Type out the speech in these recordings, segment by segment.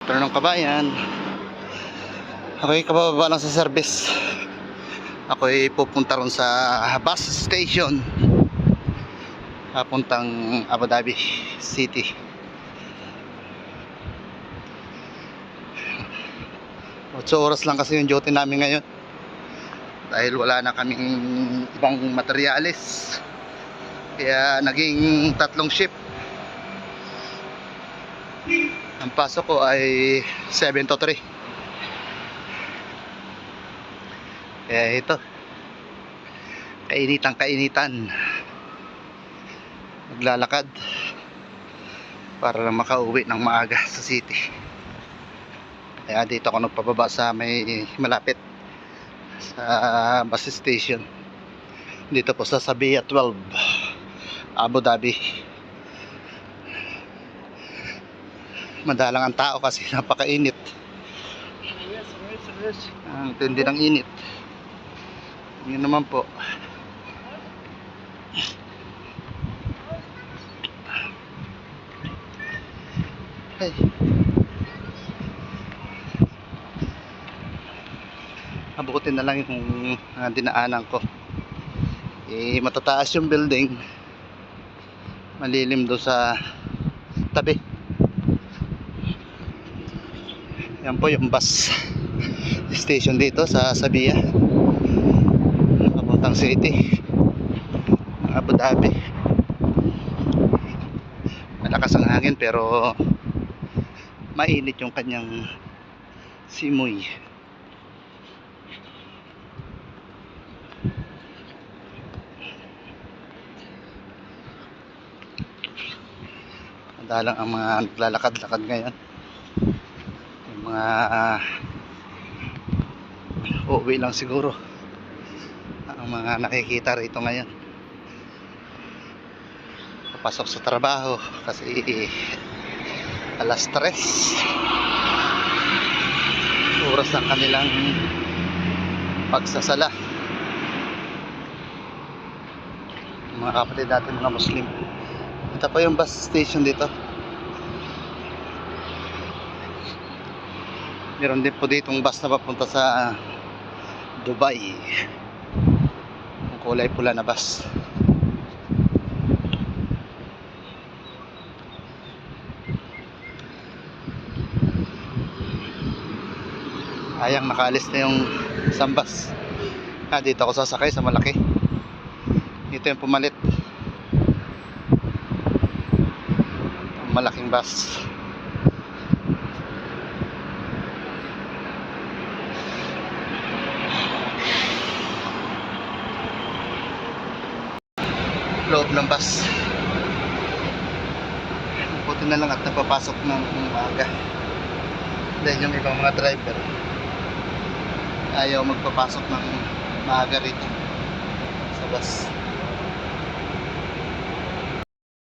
Pero ng kabayan, ako'y kabababa lang sa service. Ako'y pupunta ron sa bus station papuntang Abu Dhabi City. Otso oras lang kasi yung duty namin ngayon dahil wala na kaming ibang materyales, kaya naging 3 shift. Ang pasok ko ay 7 to 3. Kaya ito, kainitan, maglalakad para lang makauwi ng maaga sa city. Kaya dito ako nagpababa sa may malapit sa bus station dito po sa Sabia 12, Abu Dhabi. Madalang ang tao kasi napakainit. Ang tindi ng init. Yun naman po. Hey. Abutin na lang yung dinaanan ko. Matataas yung building, malilim doon sa tabi. Yan po yung bus station dito sa Sabia, papuntang city Abu Dhabi. Malakas ang hangin pero mainit yung kanyang simoy. Madalang ang mga naglalakad-lakad ngayon, yung mga uuwi lang siguro ang mga nakikita rito ngayon, papasok sa trabaho kasi alas 3 oras ng kanilang pagsasala. Mga kapatid natin, mga Muslim. Ito po yung bus station dito. Meron din po ditong bus na papunta sa Dubai, yung kulay pula na bus. Ayang nakaalis na yung isang bus. Dito ako sasakay sa malaki. Dito yung pumalit, malaking bus. Loob ng bus, buti na lang at napapasok ng umaga dahil yung ibang mga driver ayaw magpapasok ng maaga rito sa bus.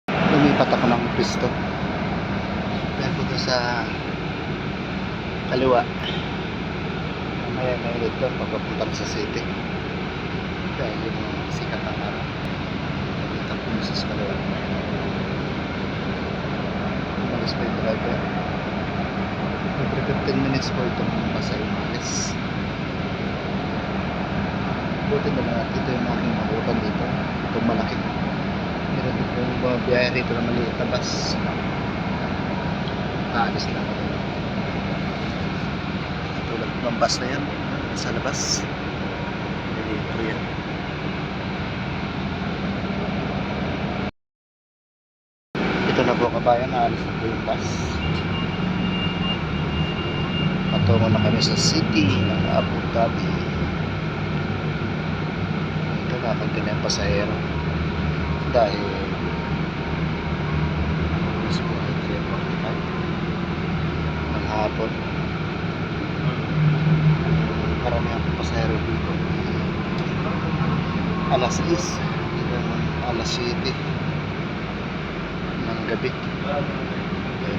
Lumipat ako ng pisto dahil po sa kaliwa, mamaya may ulit doon pagpapunta sa city dahil yung sikat ang araw. Dito po sa kaliwa, umalis pa yung driver. Every 15 minutes po itong bus ay umalis. Buti na lang at ito yung aking makutan dito, itong malaki. Meron din po biyaya rito na maliit na bus, aalis lang ako. Tulad ng bus na yan sa labas, dito yan. Ito na po kabayan, aalis na po yung bus. Patungo na kami sa city ng Abu Dhabi. Ito kakunti na yung pasahero dahil mismo ay 3:45 ng hapon. Karamihan po pasahero dito alas 6 hanggang alas 7 ng gabi. Kaya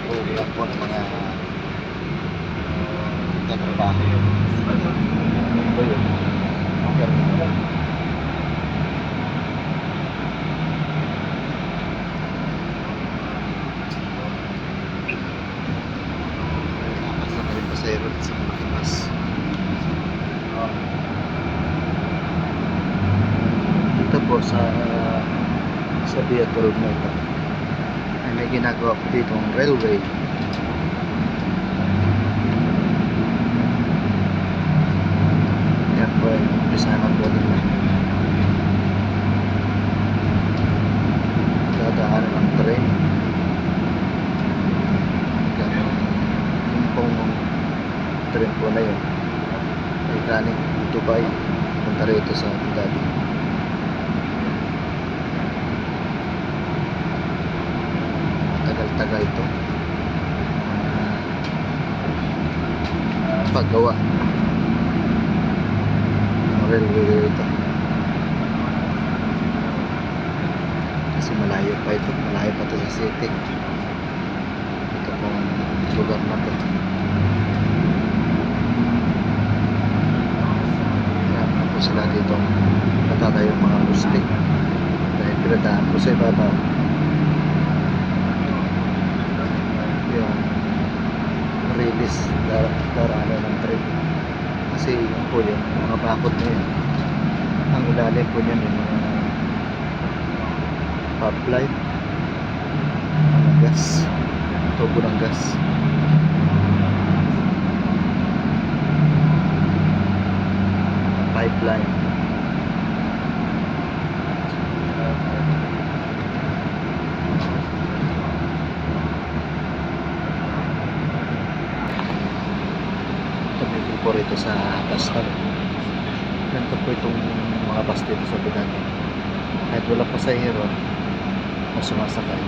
po uwihan po ng mga nagtrabaho. Ito yun. pasahero sa mga bus. Dito po sa Via Tolmeta ay may ginagawa po dito ang railway. Yan po ay umpisa na po nila. Dadaanan ng train. Yung pong train po na yun ay galing Dubai punta rito sa Abu Dhabi. Tagal-tagal to paggawa ng railway dito kasi malayo pa ito, malayo pa ito sa city. Ito pong lugar na to. Hirapan po sila dito matatayo yung mga poste dahil pinadaan po sa ibabaw yung release daraanan ng train kasi yung po yun, mga bakod na yun, ang ilalim po yun yung mga pipeline, mga gas, tubo ng gas. Pipeline. Tumigil po rito sa bus stop. Ganito po itong mga bus dito sa Budani. Kahit wala pasahero na sumasakay,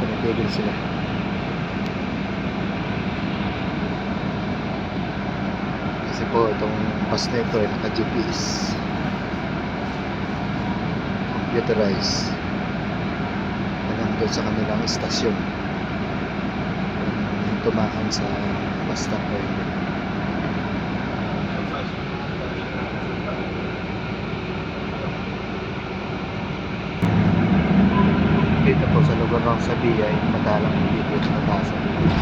tumitigil sila. Kasi po itong bus na ito ay naka-GPS, computerized. Alam doon sa kanilang istasyon kung tumakan sa bus stop ko ito. Dito po sa lugar ng Sabia ay madalang dito at mataas ang dito.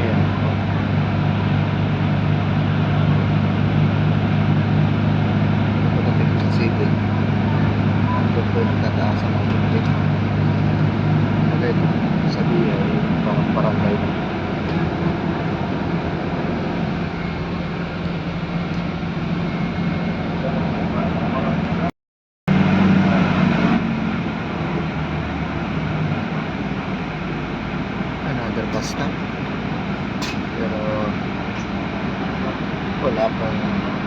Ayan. Pagdating sa city, ito po yung tataas ang mga dito. Kaya Sabia ay parang barangay na. Another bus stop, pero wala pang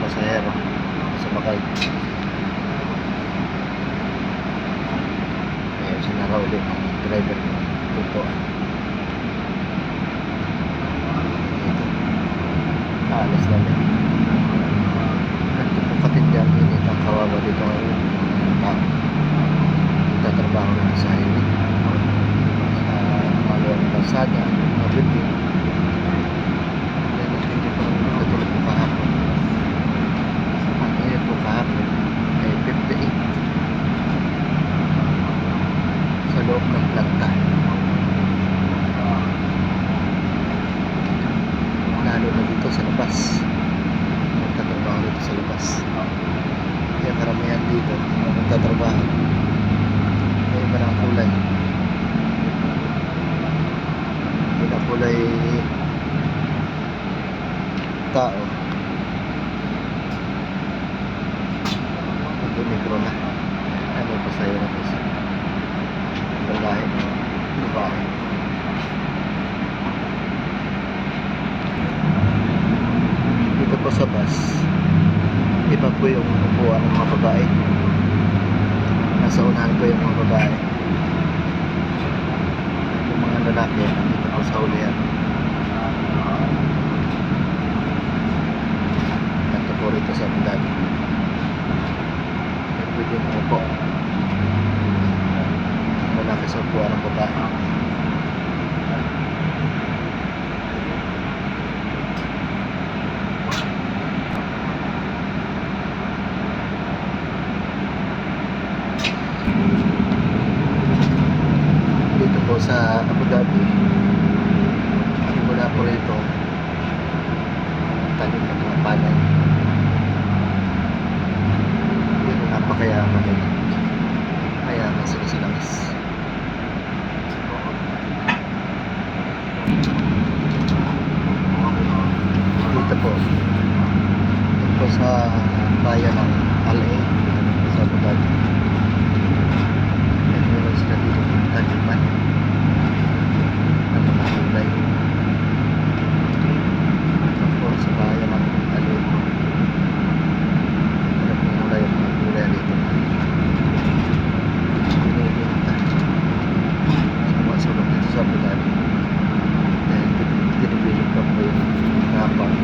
pasahero sa bakay. Kaya sinara ulit ang driver ng tutuan. Alas namin. Nandito po katindyang init ang kawawa dito ngayon. Tao tatrabaho nito sa highway, sa mga kalsada, mga building. Dahil hindi po naman katulad po kahapon. Ang init po kahapon ay 58 sa loob ng planta. Lalo na dito sa labas, nagtatrabaho dito sa labas. Kaya karamihan dito nagtatrabaho may iba ng kulay. May kulay tao. Nag-umikro na. Ano pa sa'yo na kasi? Babae. Babae. Dito po sa bus, iba po yung upuan ng mga babae. Nasa unahan po yung mga babae. Yung mga lalaki, nandito po sa ulihan. Ito po rito sa Abu Dhabi. Pwede mo po. Lalaki sa upuan ng babae. sa Abu Dhabi. Mula po rito, talim ng mga palay. Pero napakayaman nila. Mayaman sila sa langis. Dito po. Dito sa bayan ng Al-Ain sa Abu Dhabi. Meron sila dito ng taliman ng mga kulay. Tapos sa bayan ng Al-Ain. Meron pong kulay ang mga kulay dito. Binibinta. Sumasulong dito sa Abu Dhabi. Dahil pinipilit pa po yung kapang.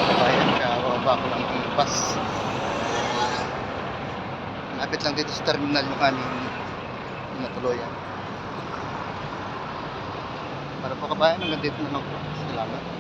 Kabayan, kababa ko lang ng bus. Malapit lang dito sa terminal yung aming natuluyan. Para po kabayan, hanggang dito na lang po. Salamat.